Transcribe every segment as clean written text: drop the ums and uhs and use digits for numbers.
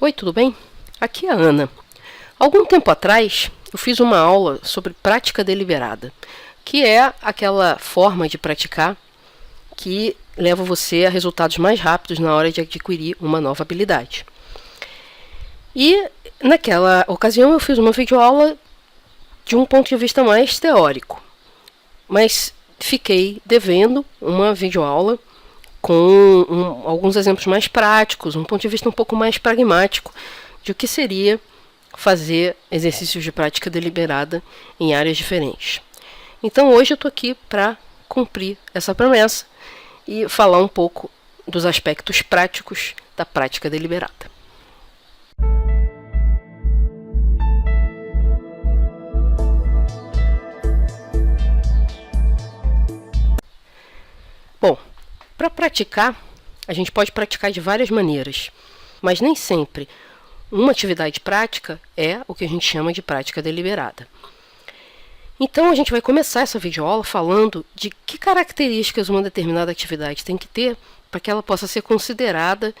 Oi, tudo bem? Aqui é a Ana. Algum tempo atrás, eu fiz uma aula sobre prática deliberada, que é aquela forma de praticar que leva você a resultados mais rápidos na hora de adquirir uma nova habilidade. E naquela ocasião eu fiz uma videoaula de um ponto de vista mais teórico, mas fiquei devendo uma videoaula com alguns exemplos mais práticos, um ponto de vista um pouco mais pragmático de o que seria fazer exercícios de prática deliberada em áreas diferentes. Então hoje eu estou aqui para cumprir essa promessa e falar um pouco dos aspectos práticos da prática deliberada. Bom, para praticar, a gente pode praticar de várias maneiras, mas nem sempre uma atividade prática é o que a gente chama de prática deliberada. Então a gente vai começar essa videoaula falando de que características uma determinada atividade tem que ter para que ela possa ser considerada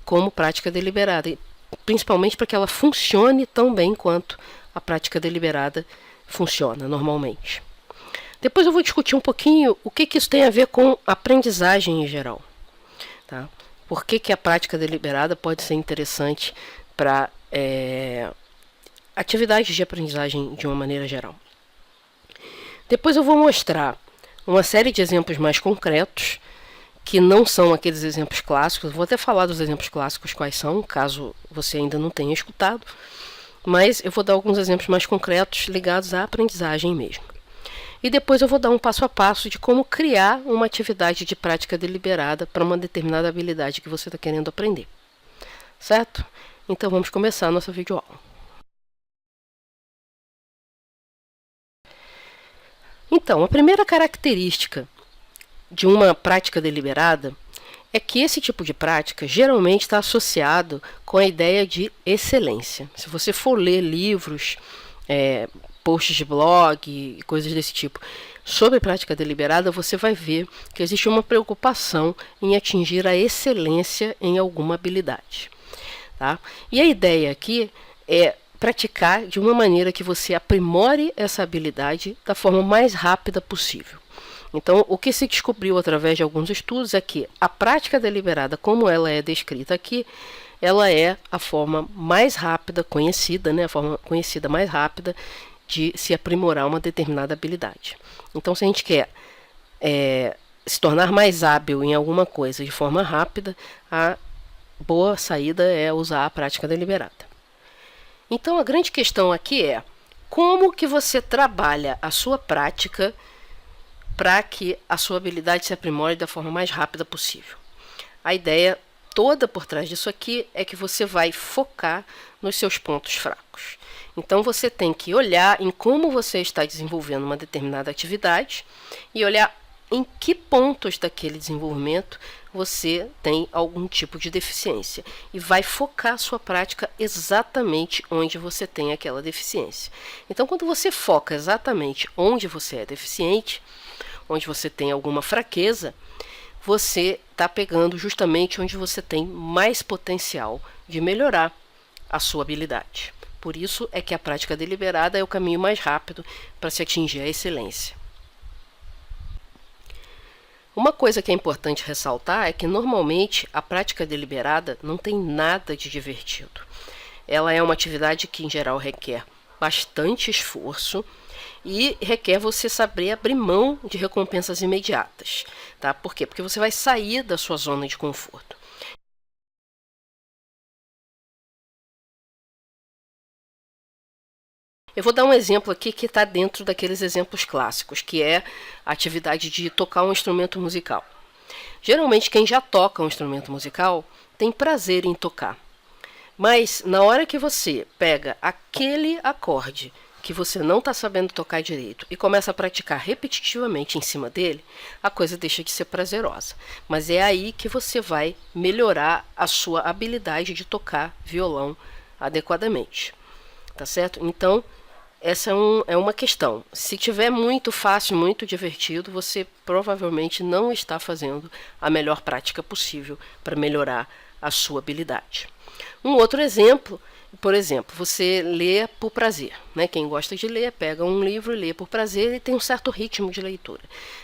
como prática deliberada, e principalmente para que ela funcione tão bem quanto a prática deliberada funciona normalmente. Depois eu vou discutir um pouquinho o que isso tem a ver com aprendizagem em geral. Tá? Por que a prática deliberada pode ser interessante para atividades de aprendizagem de uma maneira geral. Depois eu vou mostrar uma série de exemplos mais concretos, que não são aqueles exemplos clássicos. Eu vou até falar dos exemplos clássicos quais são, caso você ainda não tenha escutado, mas eu vou dar alguns exemplos mais concretos ligados à aprendizagem mesmo. E depois eu vou dar um passo a passo de como criar uma atividade de prática deliberada para uma determinada habilidade que você está querendo aprender. Certo? Então vamos começar a nossa videoaula. Então, a primeira característica de uma prática deliberada é que esse tipo de prática geralmente está associado com a ideia de excelência. Se você for ler livros, posts de blog e coisas desse tipo sobre prática deliberada, você vai ver que existe uma preocupação em atingir a excelência em alguma habilidade. Tá? E a ideia aqui é praticar de uma maneira que você aprimore essa habilidade da forma mais rápida possível. Então, o que se descobriu através de alguns estudos é que a prática deliberada, como ela é descrita aqui, ela é a forma mais rápida conhecida, a forma conhecida mais rápida de se aprimorar uma determinada habilidade. Então, se a gente quer se tornar mais hábil em alguma coisa de forma rápida, a boa saída é usar a prática deliberada. Então, a grande questão aqui é como que você trabalha a sua prática para que a sua habilidade se aprimore da forma mais rápida possível. A ideia toda por trás disso aqui é que você vai focar nos seus pontos fracos. Então, você tem que olhar em como você está desenvolvendo uma determinada atividade e olhar em que pontos daquele desenvolvimento você tem algum tipo de deficiência. E vai focar a sua prática exatamente onde você tem aquela deficiência. Então, quando você foca exatamente onde você é deficiente, onde você tem alguma fraqueza, você está pegando justamente onde você tem mais potencial de melhorar a sua habilidade. Por isso é que a prática deliberada é o caminho mais rápido para se atingir a excelência. Uma coisa que é importante ressaltar é que normalmente a prática deliberada não tem nada de divertido. Ela é uma atividade que em geral requer bastante esforço e requer você saber abrir mão de recompensas imediatas. Tá? Por quê? Porque você vai sair da sua zona de conforto. Eu vou dar um exemplo aqui que está dentro daqueles exemplos clássicos, que é a atividade de tocar um instrumento musical. Geralmente, quem já toca um instrumento musical tem prazer em tocar. Mas, na hora que você pega aquele acorde que você não está sabendo tocar direito e começa a praticar repetitivamente em cima dele, a coisa deixa de ser prazerosa. Mas é aí que você vai melhorar a sua habilidade de tocar violão adequadamente. Tá certo? Então, essa é uma questão. Se tiver muito fácil, muito divertido, você provavelmente não está fazendo a melhor prática possível para melhorar a sua habilidade. Um outro exemplo, por exemplo, você lê por prazer, né? Quem gosta de ler pega um livro e lê por prazer e tem um certo ritmo de leitura.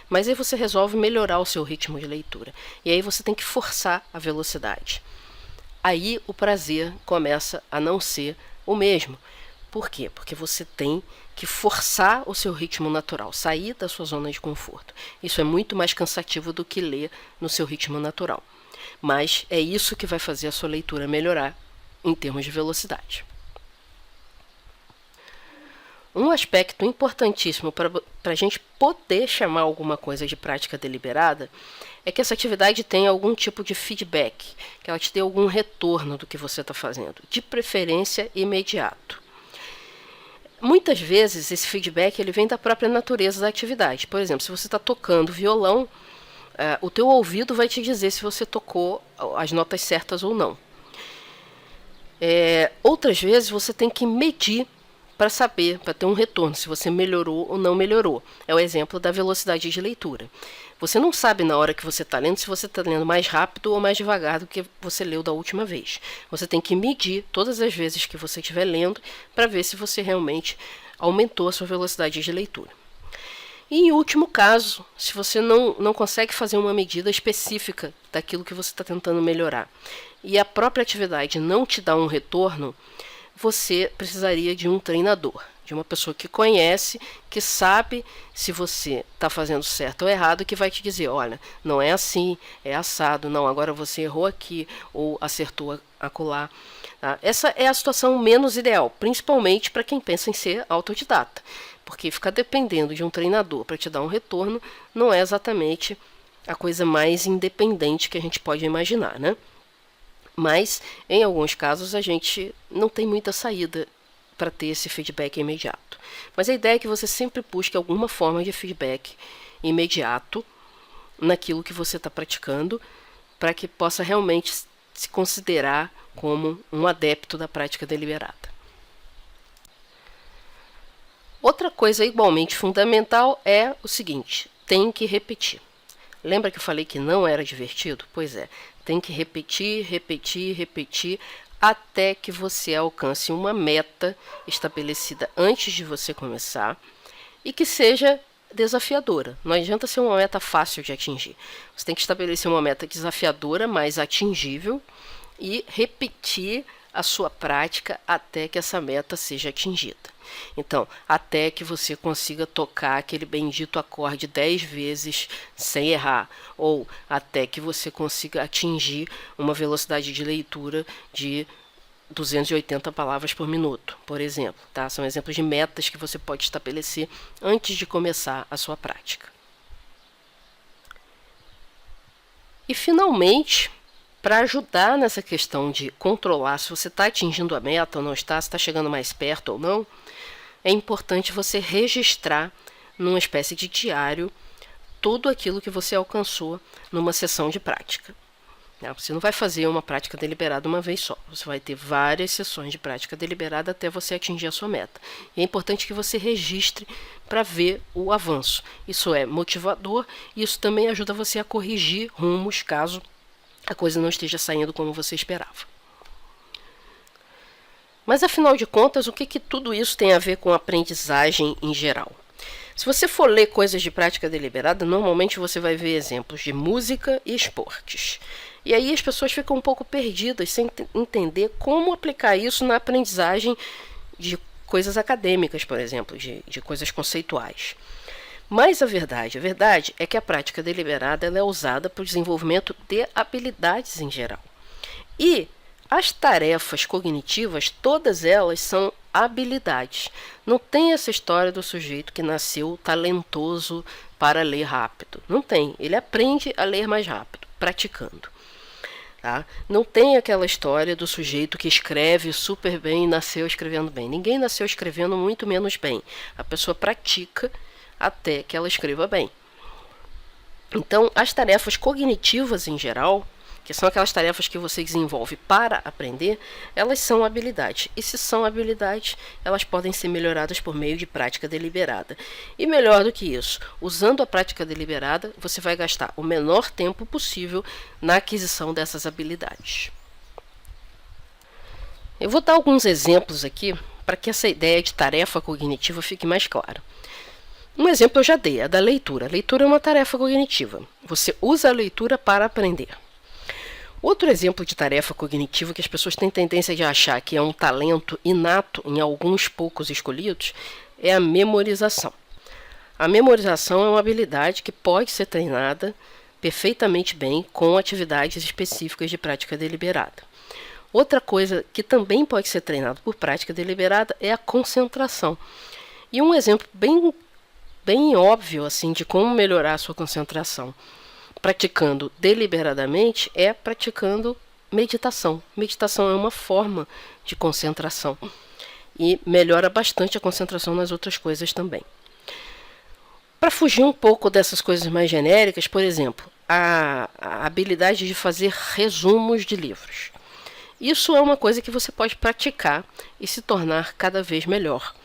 Mas aí você resolve melhorar o seu ritmo de leitura. E aí você tem que forçar a velocidade. Aí o prazer começa a não ser o mesmo. Por quê? Porque você tem que forçar o seu ritmo natural, sair da sua zona de conforto. Isso é muito mais cansativo do que ler no seu ritmo natural. Mas é isso que vai fazer a sua leitura melhorar em termos de velocidade. Um aspecto importantíssimo para a gente poder chamar alguma coisa de prática deliberada é que essa atividade tenha algum tipo de feedback, que ela te dê algum retorno do que você está fazendo, de preferência imediato. Muitas vezes esse feedback ele vem da própria natureza da atividade. Por exemplo, se você está tocando violão, o teu ouvido vai te dizer se você tocou as notas certas ou não. Outras vezes você tem que medir para saber, para ter um retorno, se você melhorou ou não melhorou. É o exemplo da velocidade de leitura. Você não sabe na hora que você está lendo se você está lendo mais rápido ou mais devagar do que você leu da última vez. Você tem que medir todas as vezes que você estiver lendo para ver se você realmente aumentou a sua velocidade de leitura. E em último caso, se você não consegue fazer uma medida específica daquilo que você está tentando melhorar e a própria atividade não te dá um retorno, você precisaria de um treinador, de uma pessoa que conhece, que sabe se você está fazendo certo ou errado, que vai te dizer, olha, não é assim, é assado, não, agora você errou aqui ou acertou acolá. Tá? Essa é a situação menos ideal, principalmente para quem pensa em ser autodidata, porque ficar dependendo de um treinador para te dar um retorno não é exatamente a coisa mais independente que a gente pode imaginar, né? Mas, em alguns casos, a gente não tem muita saída para ter esse feedback imediato. Mas a ideia é que você sempre busque alguma forma de feedback imediato naquilo que você está praticando, para que possa realmente se considerar como um adepto da prática deliberada. Outra coisa igualmente fundamental é o seguinte, tem que repetir. Lembra que eu falei que não era divertido? Pois é, tem que repetir, repetir, repetir, até que você alcance uma meta estabelecida antes de você começar e que seja desafiadora. Não adianta ser uma meta fácil de atingir. Você tem que estabelecer uma meta desafiadora, mas atingível, e repetir a sua prática até que essa meta seja atingida. Então, até que você consiga tocar aquele bendito acorde 10 vezes sem errar, ou até que você consiga atingir uma velocidade de leitura de 280 palavras por minuto, por exemplo. Tá? São exemplos de metas que você pode estabelecer antes de começar a sua prática. E, finalmente, para ajudar nessa questão de controlar se você está atingindo a meta ou não está, se está chegando mais perto ou não, é importante você registrar numa espécie de diário tudo aquilo que você alcançou numa sessão de prática. Você não vai fazer uma prática deliberada uma vez só, você vai ter várias sessões de prática deliberada até você atingir a sua meta. E é importante que você registre para ver o avanço. Isso é motivador e isso também ajuda você a corrigir rumos caso a coisa não esteja saindo como você esperava. Mas, afinal de contas, o que tudo isso tem a ver com aprendizagem em geral? Se você for ler coisas de prática deliberada, normalmente você vai ver exemplos de música e esportes. E aí as pessoas ficam um pouco perdidas, sem entender como aplicar isso na aprendizagem de coisas acadêmicas, por exemplo, de coisas conceituais. Mas a verdade é que a prática deliberada ela é usada para o desenvolvimento de habilidades em geral. E as tarefas cognitivas, todas elas são habilidades. Não tem essa história do sujeito que nasceu talentoso para ler rápido. Não tem. Ele aprende a ler mais rápido, praticando. Tá? Não tem aquela história do sujeito que escreve super bem e nasceu escrevendo bem. Ninguém nasceu escrevendo muito menos bem. A pessoa pratica até que ela escreva bem. Então, as tarefas cognitivas em geral, que são aquelas tarefas que você desenvolve para aprender, elas são habilidades. E se são habilidades, elas podem ser melhoradas por meio de prática deliberada. E melhor do que isso, usando a prática deliberada, você vai gastar o menor tempo possível na aquisição dessas habilidades. Eu vou dar alguns exemplos aqui para que essa ideia de tarefa cognitiva fique mais clara. Um exemplo eu já dei, a da leitura. A leitura é uma tarefa cognitiva. Você usa a leitura para aprender. Outro exemplo de tarefa cognitiva que as pessoas têm tendência de achar que é um talento inato em alguns poucos escolhidos é a memorização. A memorização é uma habilidade que pode ser treinada perfeitamente bem com atividades específicas de prática deliberada. Outra coisa que também pode ser treinada por prática deliberada é a concentração. E um exemplo bem óbvio assim de como melhorar a sua concentração praticando deliberadamente é praticando meditação. Meditação é uma forma de concentração e melhora bastante a concentração nas outras coisas também. Para fugir um pouco dessas coisas mais genéricas, por exemplo, a habilidade de fazer resumos de livros. Isso é uma coisa que você pode praticar e se tornar cada vez melhor.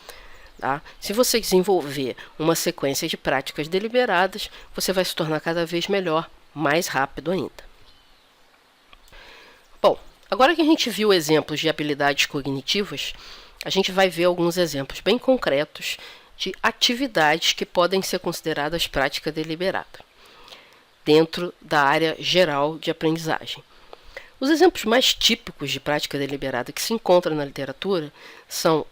Tá? Se você desenvolver uma sequência de práticas deliberadas, você vai se tornar cada vez melhor, mais rápido ainda. Bom, agora que a gente viu exemplos de habilidades cognitivas, a gente vai ver alguns exemplos bem concretos de atividades que podem ser consideradas prática deliberada, dentro da área geral de aprendizagem. Os exemplos mais típicos de prática deliberada que se encontram na literatura são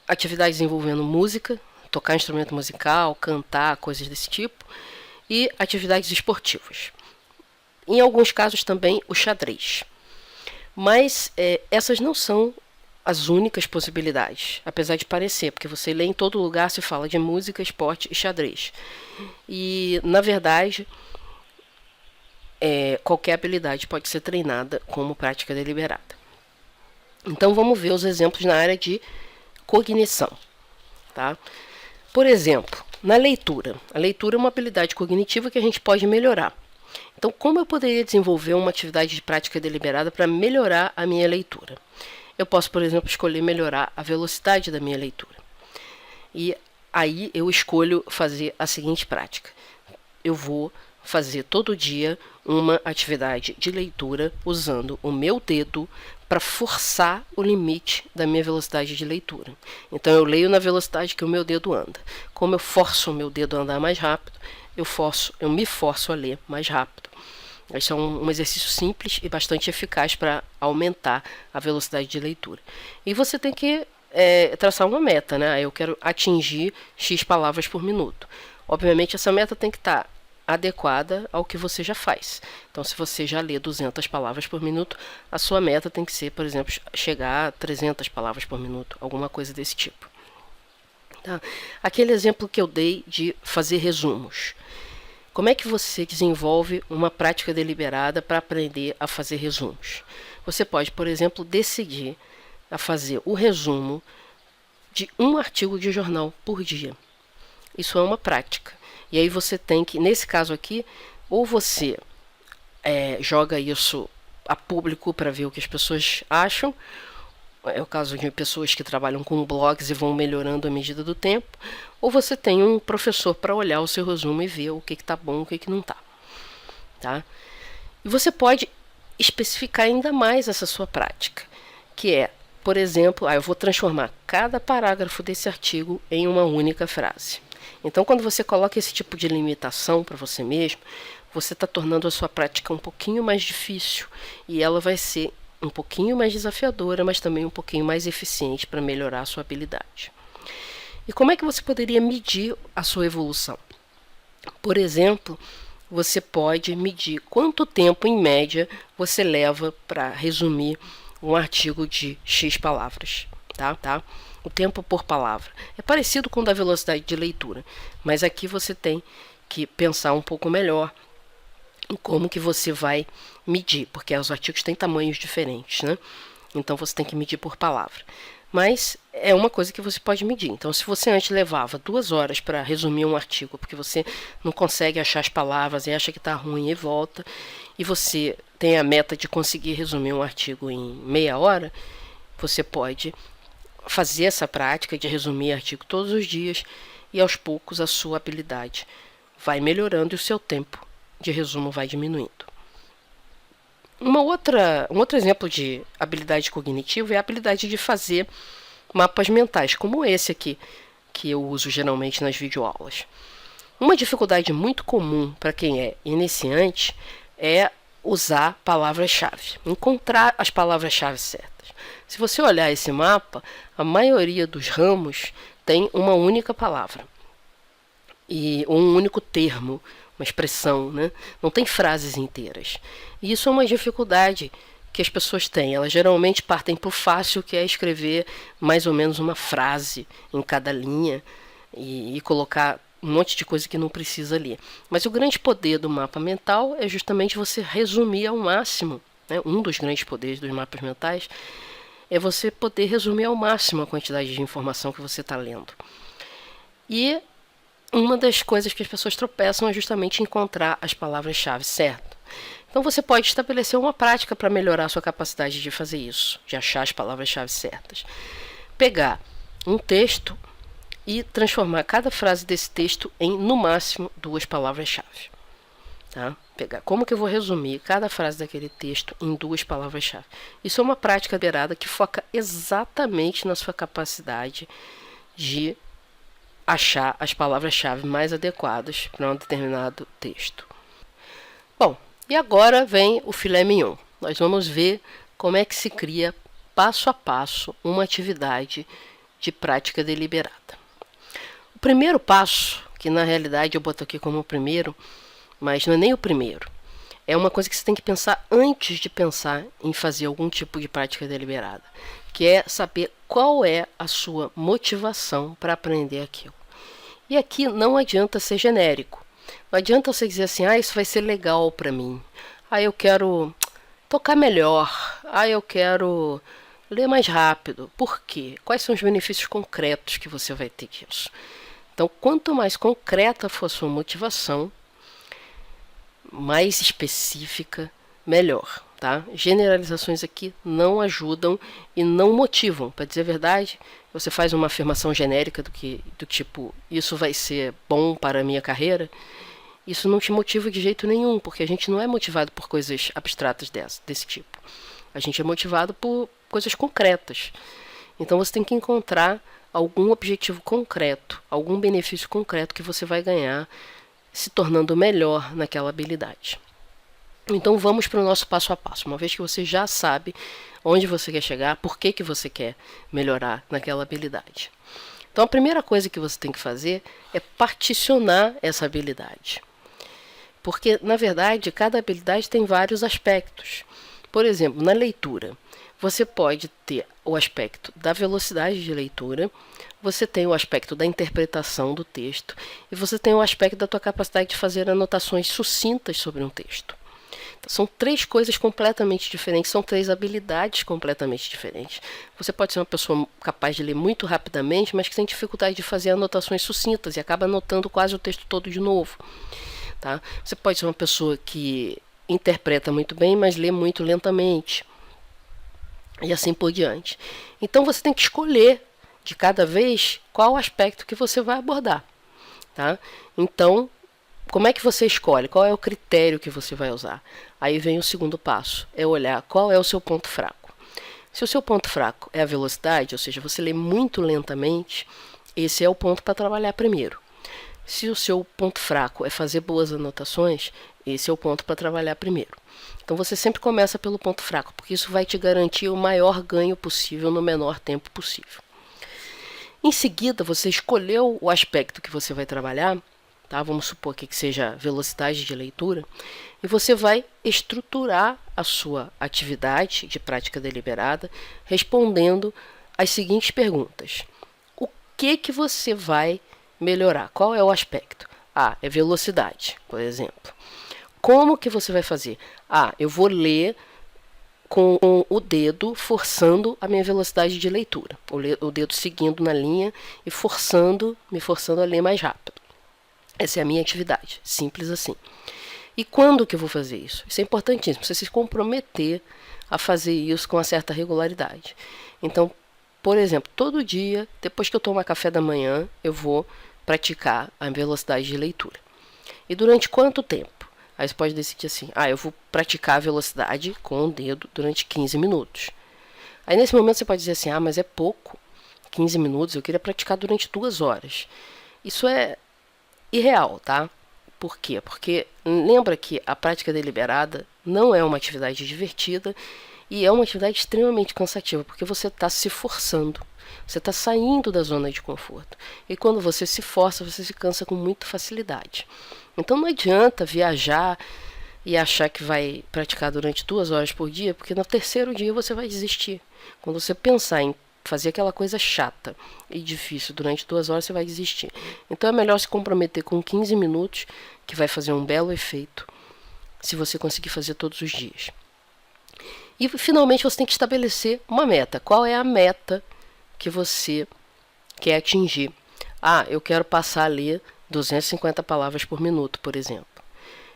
atividades envolvendo música, tocar instrumento musical, cantar, coisas desse tipo, e atividades esportivas. Em alguns casos também o xadrez. Mas essas não são as únicas possibilidades, apesar de parecer, porque você lê em todo lugar se fala de música, esporte e xadrez. E, na verdade, qualquer habilidade pode ser treinada como prática deliberada. Então vamos ver os exemplos na área de cognição. Tá? Por exemplo, na leitura. A leitura é uma habilidade cognitiva que a gente pode melhorar. Então, como eu poderia desenvolver uma atividade de prática deliberada para melhorar a minha leitura? Eu posso, por exemplo, escolher melhorar a velocidade da minha leitura. E aí eu escolho fazer a seguinte prática. Eu vou fazer todo dia uma atividade de leitura usando o meu dedo para forçar o limite da minha velocidade de leitura. Então eu leio na velocidade que o meu dedo anda. Como eu forço o meu dedo a andar mais rápido, eu me forço a ler mais rápido. Esse é um exercício simples e bastante eficaz para aumentar a velocidade de leitura. E você tem que traçar uma meta, né? Eu quero atingir X palavras por minuto. Obviamente essa meta tem que estar adequada ao que você já faz. Então, se você já lê 200 palavras por minuto, a sua meta tem que ser, por exemplo, chegar a 300 palavras por minuto, alguma coisa desse tipo. Tá? Aquele exemplo que eu dei de fazer resumos. Como é que você desenvolve uma prática deliberada para aprender a fazer resumos? Você pode, por exemplo, decidir a fazer o resumo de um artigo de jornal por dia. Isso é uma prática. E aí você tem que, nesse caso aqui, ou você joga isso a público para ver o que as pessoas acham. É o caso de pessoas que trabalham com blogs e vão melhorando à medida do tempo. Ou você tem um professor para olhar o seu resumo e ver o que está bom e o que não está. Tá? E você pode especificar ainda mais essa sua prática, que é, por exemplo, eu vou transformar cada parágrafo desse artigo em uma única frase. Então, quando você coloca esse tipo de limitação para você mesmo, você está tornando a sua prática um pouquinho mais difícil e ela vai ser um pouquinho mais desafiadora, mas também um pouquinho mais eficiente para melhorar a sua habilidade. E como é que você poderia medir a sua evolução? Por exemplo, você pode medir quanto tempo, em média, você leva para resumir um artigo de X palavras. Tá? O tempo por palavra. É parecido com o da velocidade de leitura, mas aqui você tem que pensar um pouco melhor em como que você vai medir, porque os artigos têm tamanhos diferentes, né? Então você tem que medir por palavra. Mas é uma coisa que você pode medir. Então, se você antes levava 2 horas para resumir um artigo, porque você não consegue achar as palavras e acha que está ruim e volta, e você tem a meta de conseguir resumir um artigo em meia hora, você pode fazer essa prática de resumir artigo todos os dias e aos poucos a sua habilidade vai melhorando e o seu tempo de resumo vai diminuindo. Um outro exemplo de habilidade cognitiva é a habilidade de fazer mapas mentais, como esse aqui, que eu uso geralmente nas videoaulas. Uma dificuldade muito comum para quem é iniciante é usar palavras-chave, encontrar as palavras-chave certas. Se você olhar esse mapa, a maioria dos ramos tem uma única palavra e um único termo, uma expressão, né? Não tem frases inteiras. E isso é uma dificuldade que as pessoas têm. Elas geralmente partem para o fácil, que é escrever mais ou menos uma frase em cada linha e colocar um monte de coisa que não precisa ali. Mas o grande poder do mapa mental é justamente você resumir ao máximo, né? Um dos grandes poderes dos mapas mentais é você poder resumir ao máximo a quantidade de informação que você está lendo. E uma das coisas que as pessoas tropeçam é justamente encontrar as palavras-chave certas. Então você pode estabelecer uma prática para melhorar a sua capacidade de fazer isso, de achar as palavras-chave certas. Pegar um texto e transformar cada frase desse texto em, no máximo, 2 palavras-chave. Tá? Pegar como que eu vou resumir cada frase daquele texto em 2 palavras-chave. Isso é uma prática deliberada que foca exatamente na sua capacidade de achar as palavras-chave mais adequadas para um determinado texto. Bom, e agora vem o filé mignon. Nós vamos ver como é que se cria passo a passo uma atividade de prática deliberada. O primeiro passo, que na realidade eu boto aqui como o primeiro, mas não é nem o primeiro, é uma coisa que você tem que pensar antes de pensar em fazer algum tipo de prática deliberada, que é saber qual é a sua motivação para aprender aquilo. E aqui não adianta ser genérico. Não adianta você dizer assim, isso vai ser legal para mim. Eu quero tocar melhor. Eu quero ler mais rápido. Por quê? Quais são os benefícios concretos que você vai ter disso? Então, quanto mais concreta for a sua motivação, mais específica, melhor. Tá? Generalizações aqui não ajudam e não motivam. Para dizer a verdade, você faz uma afirmação genérica do tipo, isso vai ser bom para a minha carreira, isso não te motiva de jeito nenhum, porque a gente não é motivado por coisas abstratas desse tipo. A gente é motivado por coisas concretas. Então você tem que encontrar algum objetivo concreto, algum benefício concreto que você vai ganhar se tornando melhor naquela habilidade. Então vamos para o nosso passo a passo. Uma vez que você já sabe onde você quer chegar, por que você quer melhorar naquela habilidade. Então a primeira coisa que você tem que fazer é particionar essa habilidade. Porque, na verdade, cada habilidade tem vários aspectos. Por exemplo, na leitura, você pode ter o aspecto da velocidade de leitura, você tem o aspecto da interpretação do texto e você tem o aspecto da tua capacidade de fazer anotações sucintas sobre um texto. Então, são 3 coisas completamente diferentes, são 3 habilidades completamente diferentes. Você pode ser uma pessoa capaz de ler muito rapidamente, mas que tem dificuldade de fazer anotações sucintas e acaba anotando quase o texto todo de novo. Tá? Você pode ser uma pessoa que interpreta muito bem, mas lê muito lentamente. E assim por diante. Então você tem que escolher de cada vez qual aspecto que você vai abordar. Tá? Então, como é que você escolhe? Qual é o critério que você vai usar? Aí vem o segundo passo, é olhar qual é o seu ponto fraco. Se o seu ponto fraco é a velocidade, ou seja, você lê muito lentamente, esse é o ponto para trabalhar primeiro. Se o seu ponto fraco é fazer boas anotações, esse é o ponto para trabalhar primeiro. Então você sempre começa pelo ponto fraco, porque isso vai te garantir o maior ganho possível no menor tempo possível. Em seguida, você escolheu o aspecto que você vai trabalhar, tá? Vamos supor que seja velocidade de leitura, e você vai estruturar a sua atividade de prática deliberada respondendo as seguintes perguntas. O que você vai melhorar? Qual é o aspecto? É velocidade, por exemplo. Como que você vai fazer? Eu vou ler com o dedo forçando a minha velocidade de leitura. O dedo seguindo na linha e me forçando a ler mais rápido. Essa é a minha atividade, simples assim. E quando que eu vou fazer isso? Isso é importantíssimo, você se comprometer a fazer isso com uma certa regularidade. Então, por exemplo, todo dia, depois que eu tomar café da manhã, eu vou praticar a velocidade de leitura. E durante quanto tempo? Aí você pode decidir assim, eu vou praticar a velocidade com o dedo durante 15 minutos. Aí nesse momento você pode dizer assim, mas é pouco, 15 minutos, eu queria praticar durante 2 horas. Isso é irreal, tá? Por quê? Porque lembra que a prática deliberada não é uma atividade divertida e é uma atividade extremamente cansativa, porque você está se forçando, você está saindo da zona de conforto. E quando você se força, você se cansa com muita facilidade. Então não adianta viajar e achar que vai praticar durante 2 horas por dia, porque no terceiro dia você vai desistir. Quando você pensar em fazer aquela coisa chata e difícil durante 2 horas, você vai desistir. Então é melhor se comprometer com 15 minutos, que vai fazer um belo efeito, se você conseguir fazer todos os dias. E finalmente você tem que estabelecer uma meta. Qual é a meta que você quer atingir? Eu quero passar a ler 250 palavras por minuto, por exemplo.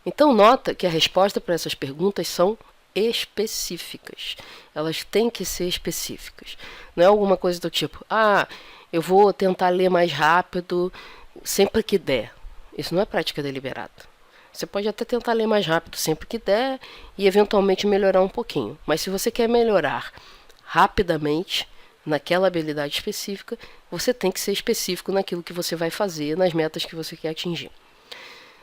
Então nota que a resposta para essas perguntas são específicas. Elas têm que ser específicas. Não é alguma coisa do tipo, eu vou tentar ler mais rápido sempre que der. Isso não é prática deliberada. Você pode até tentar ler mais rápido sempre que der e eventualmente melhorar um pouquinho. Mas se você quer melhorar rapidamente naquela habilidade específica, você tem que ser específico naquilo que você vai fazer, nas metas que você quer atingir.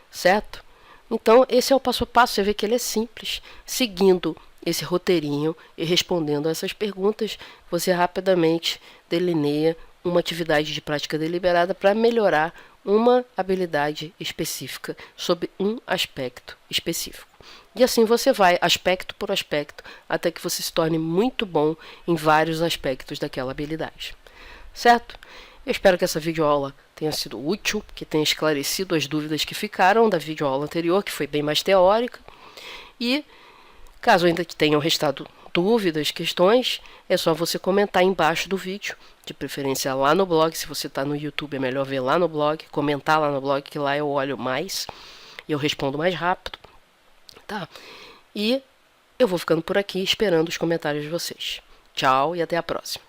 Certo? Então, esse é o passo a passo. Você vê que ele é simples. Seguindo esse roteirinho e respondendo a essas perguntas, você rapidamente delineia uma atividade de prática deliberada para melhorar uma habilidade específica sobre um aspecto específico. E assim você vai, aspecto por aspecto, até que você se torne muito bom em vários aspectos daquela habilidade. Certo? Eu espero que essa videoaula tenha sido útil, que tenha esclarecido as dúvidas que ficaram da videoaula anterior, que foi bem mais teórica. E, caso ainda tenham restado dúvidas, questões, é só você comentar embaixo do vídeo, de preferência lá no blog. Se você está no YouTube, é melhor ver lá no blog, comentar lá no blog, que lá eu olho mais e eu respondo mais rápido. Tá? E eu vou ficando por aqui esperando os comentários de vocês. Tchau e até a próxima.